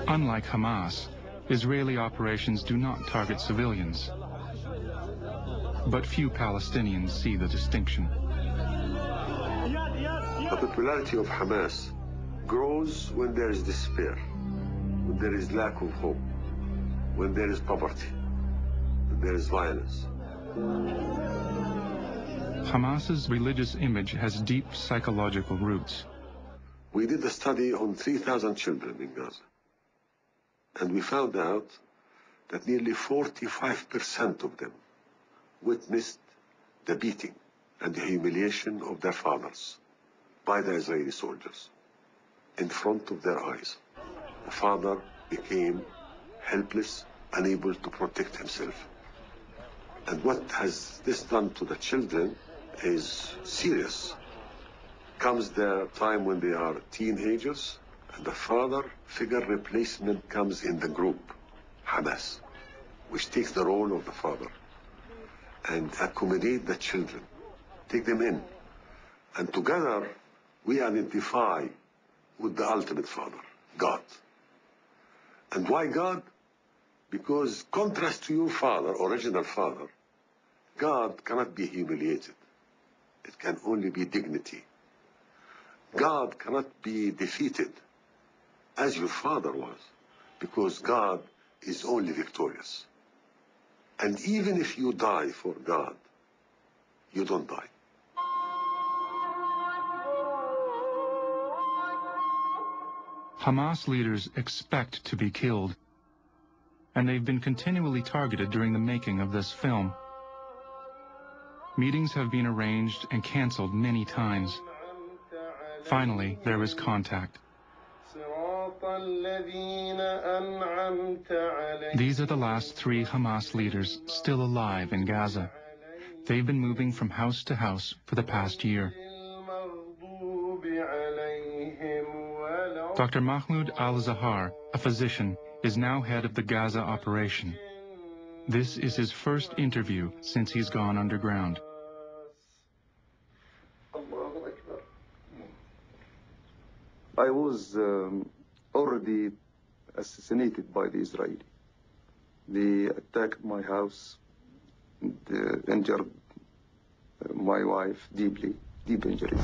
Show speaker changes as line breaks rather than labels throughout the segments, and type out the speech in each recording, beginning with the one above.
Unlike Hamas, Israeli operations do not target civilians. But few Palestinians see the distinction.
The popularity of Hamas grows when there is despair, when there is lack of hope, when there is poverty, when there is violence.
Hamas's religious image has deep psychological roots.
We did a study on 3,000 children in Gaza, and we found out that nearly 45% of them witnessed the beating and the humiliation of their fathers by the Israeli soldiers in front of their eyes. The father became helpless, unable to protect himself. And what has this done to the children is serious. Comes the time when they are teenagers, and the father figure replacement comes in the group, Hamas, which takes the role of the father and accommodate the children, take them in. And together, we identify with the ultimate father, God. And why God? Because contrast to your father, original father, God cannot be humiliated. It can only be dignity. God cannot be defeated as your father was, because God is only victorious. And even if you die for God, you don't die.
Hamas leaders expect to be killed, and they've been continually targeted during the making of this film. Meetings have been arranged and canceled many times. Finally, there is contact. These are the last 3 Hamas leaders still alive in Gaza. They've been moving from house to house for the past year. Dr. Mahmoud al-Zahar, a physician, is now head of the Gaza operation. This is his first interview since he's gone underground.
I was already assassinated by the Israeli. They attacked my house, and injured my wife deeply, deep injuries.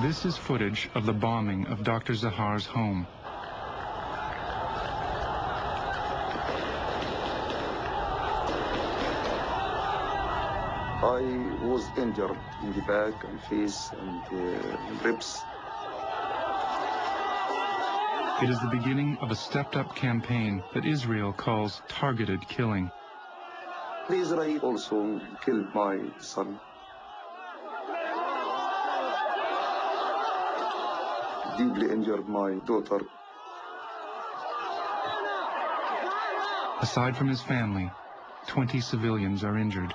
This is footage of the bombing of Dr. Zahar's home.
I was injured in the back and face and ribs.
It is the beginning of a stepped-up campaign that Israel calls targeted killing.
Israel also killed my son. Deeply injured my daughter.
Aside from his family, 20 civilians are injured.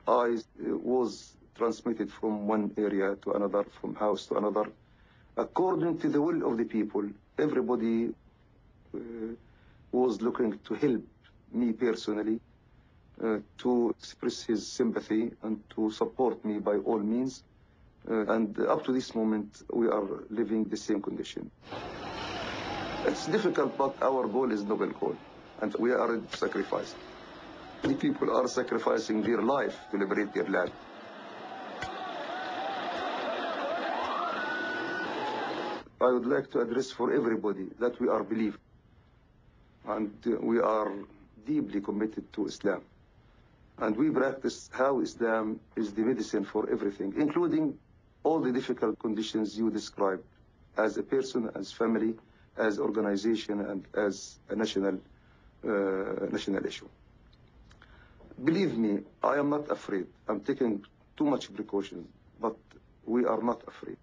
I was transmitted from one area to another, from house to another. According to the will of the people, everybody was looking to help me personally, to express his sympathy and to support me by all means. And up to this moment, we are living the same condition. It's difficult, but our goal is noble goal, and we are sacrificed. The people are sacrificing their life to liberate their land. I would like to address for everybody that we are believers, and we are deeply committed to Islam. And we practice how Islam is the medicine for everything, including all the difficult conditions you described, as a person, as family, as organization, and as a national issue. Believe me, I am not afraid. I'm taking too much precautions, but we are not afraid.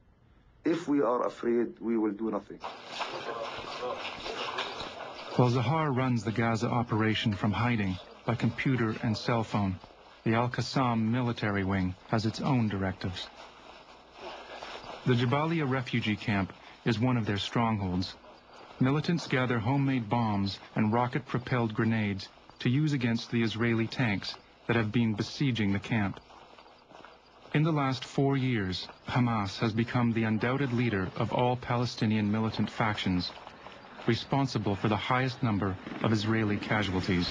If we are afraid, we will do nothing.
While Zahar runs the Gaza operation from hiding by computer and cell phone, the Al-Qassam military wing has its own directives. The Jabalia refugee camp is one of their strongholds. Militants gather homemade bombs and rocket-propelled grenades to use against the Israeli tanks that have been besieging the camp. In the last 4 years, Hamas has become the undoubted leader of all Palestinian militant factions, responsible for the highest number of Israeli casualties.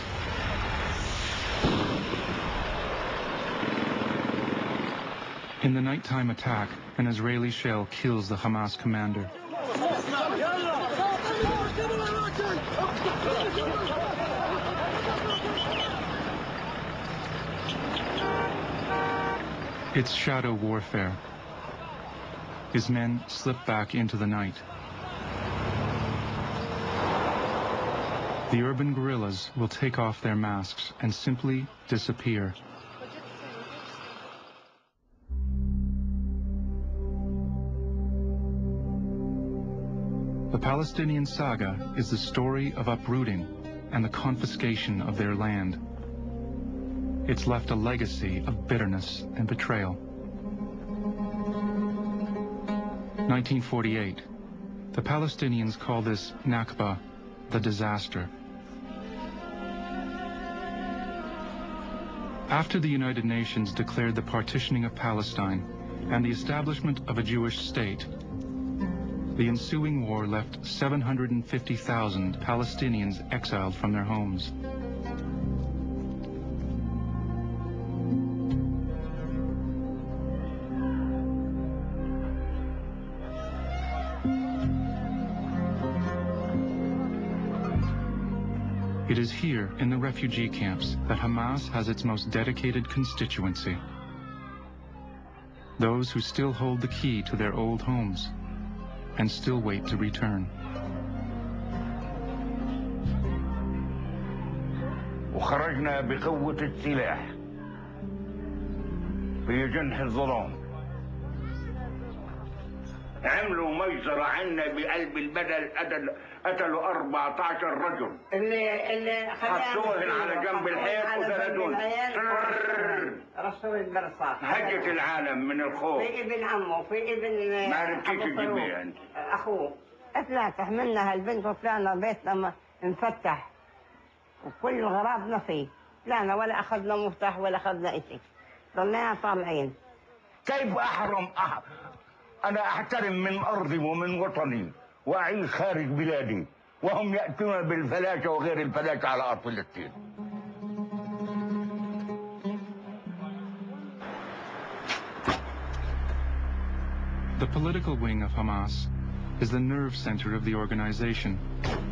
In the nighttime attack, an Israeli shell kills the Hamas commander. It's shadow warfare. His men slip back into the night. The urban guerrillas will take off their masks and simply disappear. The Palestinian saga is the story of uprooting and the confiscation of their land. It's left a legacy of bitterness and betrayal. 1948. The Palestinians call this Nakba, the disaster. After the United Nations declared the partitioning of Palestine and the establishment of a Jewish state, the ensuing war left 750,000 Palestinians exiled from their homes. It is here, in the refugee camps, that Hamas has its most dedicated constituency. Those who still hold the key to their old homes and still wait to return.
وخرجنا بقوة السلاح في جنح الظلام. عملوا مجزرة عنا بقلب البلد، قتلوا 14 رجل. اللي حطوهن على جنب الحيط وثلاثون.
رشوا البرصات.
هجت العالم من الخوف.
في ابن عمه، في ابن
ما عرفتيش تجيبيها انت.
اخوه. ثلاثة حملنا هالبنت وطلعنا بيتنا مفتح وكل غراضنا فيه. طلعنا ولا اخذنا مفتاح ولا اخذنا شيء. ضلينا طالعين.
كيف أنا أحترم من أرضي ومن وطني وأعيش خارج بلادي وهم يأتون بالفلاشة وغير الفلاشة على أرض فلسطين.
The political wing of Hamas is the nerve center of the organization.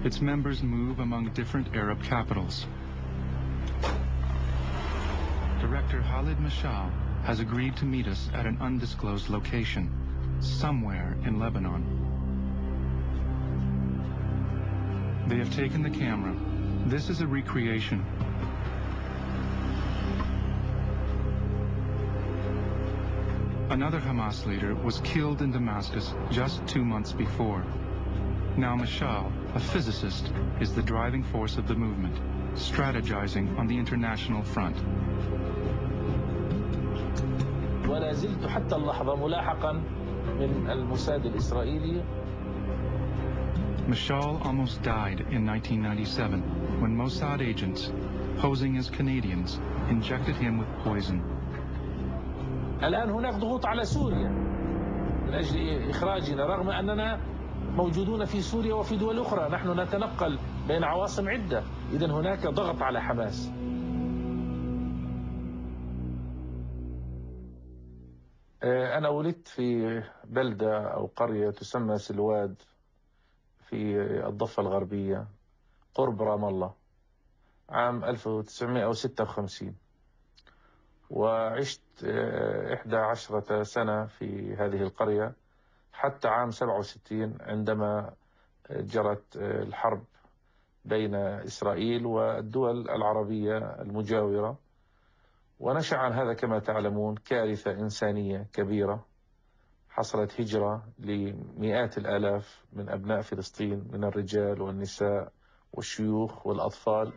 Its members move among different Arab capitals. Director Khalid Mashal has agreed to meet us at an undisclosed location, somewhere in Lebanon. They have taken the camera. This is a recreation. Another Hamas leader was killed in Damascus just 2 months before. Now Mashal, a physicist, is the driving force of the movement, strategizing on the international front.
ولا زلت حتى اللحظة ملاحقا من الموساد الإسرائيلي.
Mashal almost died in 1997 when Mossad agents, posing as Canadians, injected him with poison.
الآن هناك ضغوط على سوريا من أجل إخراجنا رغم أننا موجودون في سوريا وفي دول أخرى. نحن نتنقل بين عواصم عدة، إذن هناك ضغط على حماس. أنا ولدت في بلدة أو قرية تسمى سلواد في الضفة الغربية قرب رام الله عام 1956، وعشت 11 سنة في هذه القرية حتى عام 67 عندما جرت الحرب بين إسرائيل والدول العربية المجاورة، ونشأ عن هذا كما تعلمون كارثة إنسانية كبيرة. حصلت هجرة لمئات الآلاف من أبناء فلسطين من الرجال والنساء والشيوخ والأطفال.